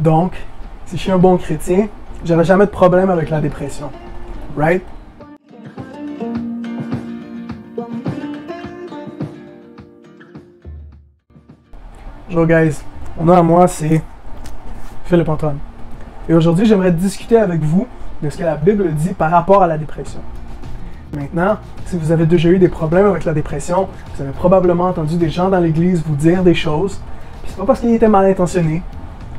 Donc, si je suis un bon chrétien, j'aurai jamais de problème avec la dépression. Right? Bonjour guys, mon nom à moi c'est Philippe Antoine. Et aujourd'hui j'aimerais discuter avec vous de ce que la Bible dit par rapport à la dépression. Maintenant, si vous avez déjà eu des problèmes avec la dépression, vous avez probablement entendu des gens dans l'église vous dire des choses, puis c'est pas parce qu'ils étaient mal intentionnés,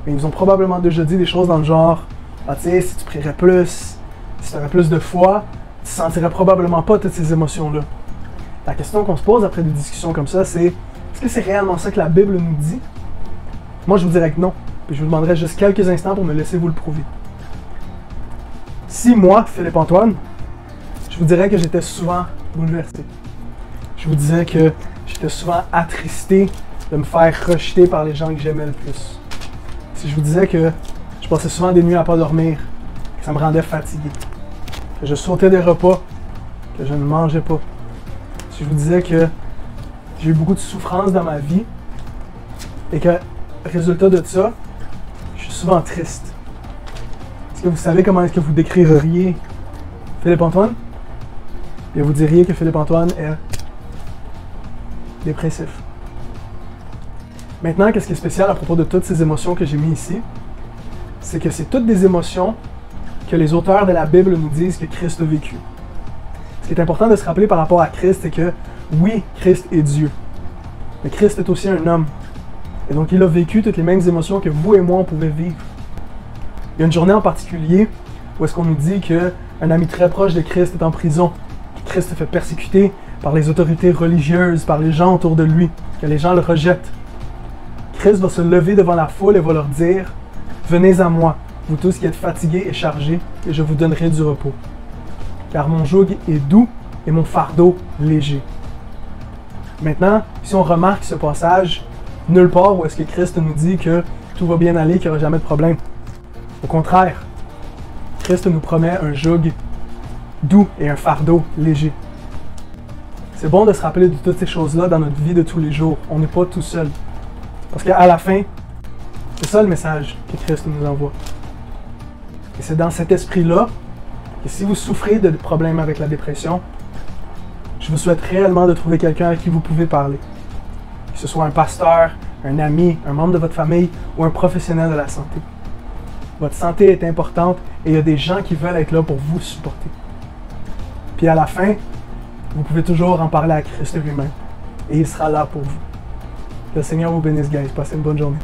mais ils vous ont probablement déjà dit des choses dans le genre « Ah tu sais, si tu prierais plus, si tu aurais plus de foi, tu sentirais probablement pas toutes ces émotions-là. » La question qu'on se pose après des discussions comme ça, c'est est-ce que c'est réellement ça que la Bible nous dit? Moi, je vous dirais que non. Puis je vous demanderai juste quelques instants pour me laisser vous le prouver. Si moi, Philippe Antoine, je vous dirais que j'étais souvent bouleversé. Je vous disais que j'étais souvent attristé de me faire rejeter par les gens que j'aimais le plus. Si je vous disais que je passais souvent des nuits à pas dormir, que ça me rendait fatigué, que je sautais des repas, que je ne mangeais pas. Si je vous disais que j'ai eu beaucoup de souffrance dans ma vie et que, résultat de ça, je suis souvent triste. Est-ce que vous savez comment est-ce que vous décririez Philippe Antoine? Et vous diriez que Philippe Antoine est dépressif. Maintenant, qu'est-ce qui est spécial à propos de toutes ces émotions que j'ai mises ici? C'est que c'est toutes des émotions que les auteurs de la Bible nous disent que Christ a vécu. Ce qui est important de se rappeler par rapport à Christ, c'est que oui, Christ est Dieu, mais Christ est aussi un homme. Et donc il a vécu toutes les mêmes émotions que vous et moi on pouvait vivre. Il y a une journée en particulier où est-ce qu'on nous dit qu'un ami très proche de Christ est en prison, que Christ se fait persécuter par les autorités religieuses, par les gens autour de lui, que les gens le rejettent. Christ va se lever devant la foule et va leur dire « Venez à moi, vous tous qui êtes fatigués et chargés, et je vous donnerai du repos. Car mon joug est doux et mon fardeau léger. » Maintenant, si on remarque ce passage, nulle part où est-ce que Christ nous dit que tout va bien aller, qu'il n'y aura jamais de problème. Au contraire, Christ nous promet un joug doux et un fardeau léger. C'est bon de se rappeler de toutes ces choses-là dans notre vie de tous les jours. On n'est pas tout seul. Parce qu'à la fin, c'est ça le message que Christ nous envoie. Et c'est dans cet esprit-là que si vous souffrez de problèmes avec la dépression, je vous souhaite réellement de trouver quelqu'un à qui vous pouvez parler. Que ce soit un pasteur, un ami, un membre de votre famille ou un professionnel de la santé. Votre santé est importante et il y a des gens qui veulent être là pour vous supporter. Puis à la fin, vous pouvez toujours en parler à Christ lui-même et il sera là pour vous. Que le Seigneur vous bénisse, guys. Passez une bonne journée.